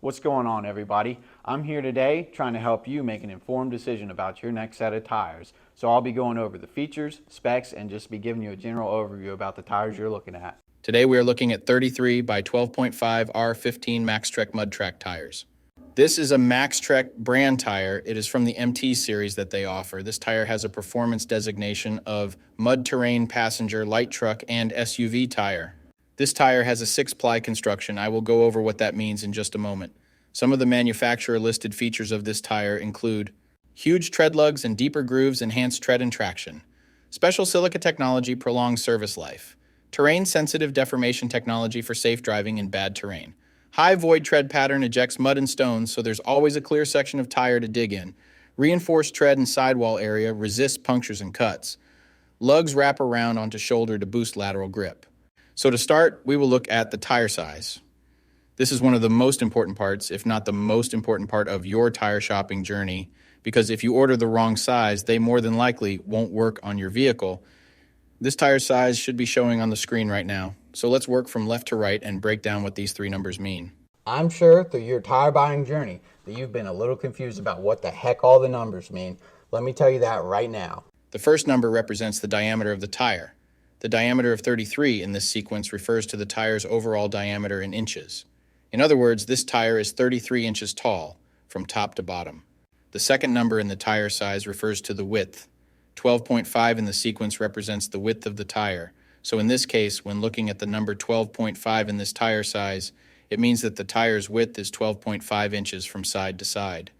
What's going on, everybody? I'm here today trying to help you make an informed decision about your next set of tires. So I'll be going over the features, specs, and just be giving you a general overview about the tires you're looking at. Today we are looking at 33 by 12.5 R15 Maxtrek Mud Trac tires. This is a Maxtrek brand tire. It is from the MT series that they offer. This tire has a performance designation of mud terrain, passenger, light truck, and SUV tire. This tire has a 6-ply construction. I will go over what that means in just a moment. Some of the manufacturer listed features of this tire include huge tread lugs and deeper grooves enhance tread and traction. Special silica technology prolongs service life. Terrain-sensitive deformation technology for safe driving in bad terrain. High void tread pattern ejects mud and stones, so there's always a clear section of tire to dig in. Reinforced tread and sidewall area resists punctures and cuts. Lugs wrap around onto shoulder to boost lateral grip. So to start, we will look at the tire size. This is one of the most important parts, if not the most important part of your tire shopping journey, because if you order the wrong size, they more than likely won't work on your vehicle. This tire size should be showing on the screen right now. So let's work from left to right and break down what these three numbers mean. I'm sure through your tire buying journey that you've been a little confused about what the heck all the numbers mean. Let me tell you that right now. The first number represents the diameter of the tire. The diameter of 33 in this sequence refers to the tire's overall diameter in inches. In other words, this tire is 33 inches tall, from top to bottom. The second number in the tire size refers to the width. 12.5 in the sequence represents the width of the tire. So in this case, when looking at the number 12.5 in this tire size, it means that the tire's width is 12.5 inches from side to side.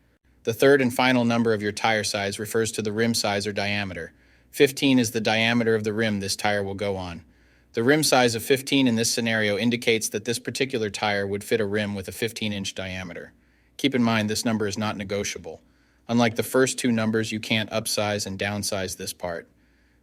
The third and final number of your tire size refers to the rim size or diameter. 15 is the diameter of the rim this tire will go on. The rim size of 15 in this scenario indicates that this particular tire would fit a rim with a 15-inch diameter. Keep in mind, this number is not negotiable. Unlike the first two numbers, you can't upsize and downsize this part.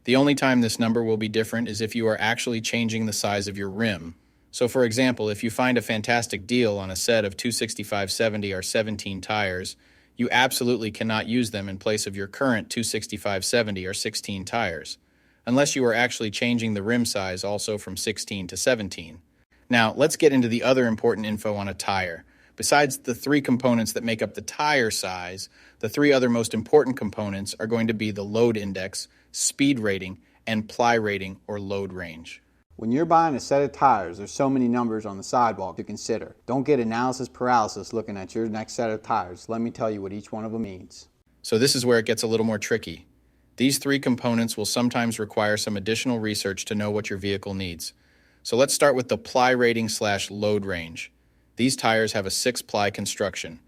The only time this number will be different is if you are actually changing the size of your rim. So for example, if you find a fantastic deal on a set of 265/70 R17 tires, you absolutely cannot use them in place of your current 265/70 R16 tires, unless you are actually changing the rim size also from 16 to 17. Now, let's get into the other important info on a tire. Besides the three components that make up the tire size, the three other most important components are going to be the load index, speed rating, and ply rating or load range. When you're buying a set of tires, there's so many numbers on the sidewalk to consider. Don't get analysis paralysis looking at your next set of tires. Let me tell you what each one of them means. So this is where it gets a little more tricky. These three components will sometimes require some additional research to know what your vehicle needs. So let's start with the ply rating / load range. These tires have a 6-ply construction.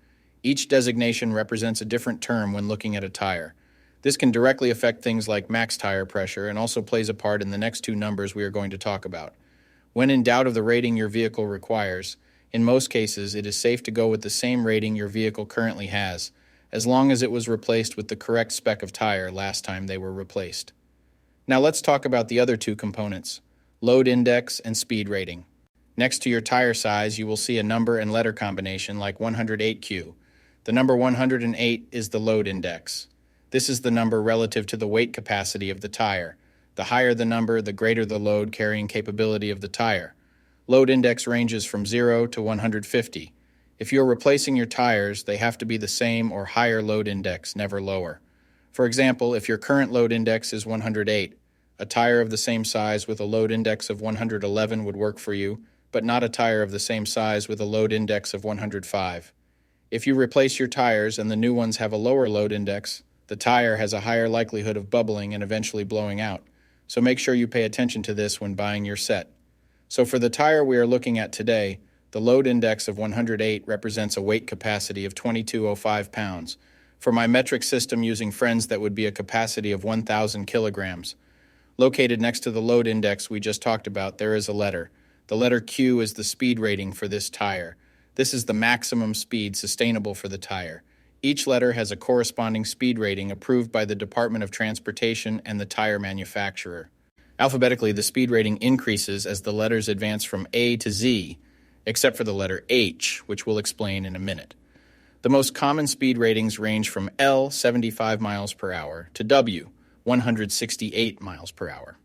Each designation represents a different term when looking at a tire. This can directly affect things like max tire pressure and also plays a part in the next two numbers we are going to talk about. When in doubt of the rating your vehicle requires, in most cases it is safe to go with the same rating your vehicle currently has, as long as it was replaced with the correct spec of tire last time they were replaced. Now let's talk about the other two components, load index and speed rating. Next to your tire size, you will see a number and letter combination like 108Q. The number 108 is the load index. This is the number relative to the weight capacity of the tire. The higher the number, the greater the load carrying capability of the tire. Load index ranges from 0 to 150. If you're replacing your tires, they have to be the same or higher load index, never lower. For example, if your current load index is 108, a tire of the same size with a load index of 111 would work for you, but not a tire of the same size with a load index of 105. If you replace your tires and the new ones have a lower load index, the tire has a higher likelihood of bubbling and eventually blowing out, so make sure you pay attention to this when buying your set. So for the tire we are looking at today, the load index of 108 represents a weight capacity of 2205 pounds. For my metric system using friends, that would be a capacity of 1,000 kilograms. Located next to the load index we just talked about, there is a letter. The letter Q is the speed rating for this tire. This is the maximum speed sustainable for the tire. Each letter has a corresponding speed rating approved by the Department of Transportation and the tire manufacturer. Alphabetically, the speed rating increases as the letters advance from A to Z, except for the letter H, which we'll explain in a minute. The most common speed ratings range from L, 75 miles per hour, to W, 168 miles per hour.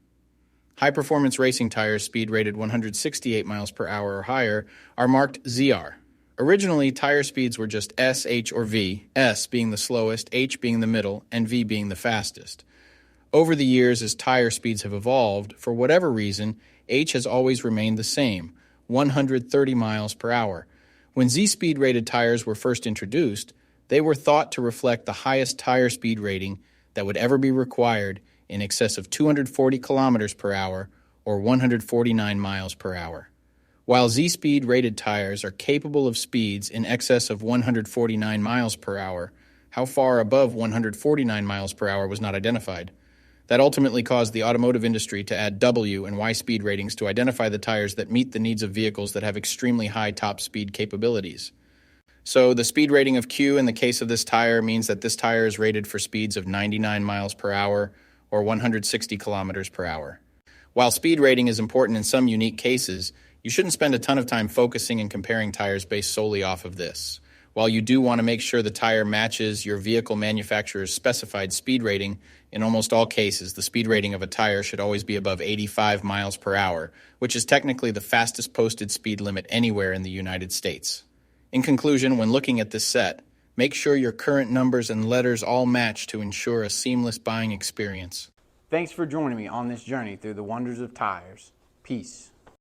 High-performance racing tires speed rated 168 miles per hour or higher are marked ZR, Originally, tire speeds were just S, H, or V, S being the slowest, H being the middle, and V being the fastest. Over the years, as tire speeds have evolved, for whatever reason, H has always remained the same, 130 miles per hour. When Z-speed rated tires were first introduced, they were thought to reflect the highest tire speed rating that would ever be required, in excess of 240 kilometers per hour or 149 miles per hour. While Z-speed rated tires are capable of speeds in excess of 149 miles per hour, how far above 149 miles per hour was not identified. That ultimately caused the automotive industry to add W and Y speed ratings to identify the tires that meet the needs of vehicles that have extremely high top speed capabilities. So the speed rating of Q in the case of this tire means that this tire is rated for speeds of 99 miles per hour or 160 kilometers per hour. While speed rating is important in some unique cases, you shouldn't spend a ton of time focusing and comparing tires based solely off of this. While you do want to make sure the tire matches your vehicle manufacturer's specified speed rating, in almost all cases, the speed rating of a tire should always be above 85 miles per hour, which is technically the fastest posted speed limit anywhere in the United States. In conclusion, when looking at this set, make sure your current numbers and letters all match to ensure a seamless buying experience. Thanks for joining me on this journey through the wonders of tires. Peace.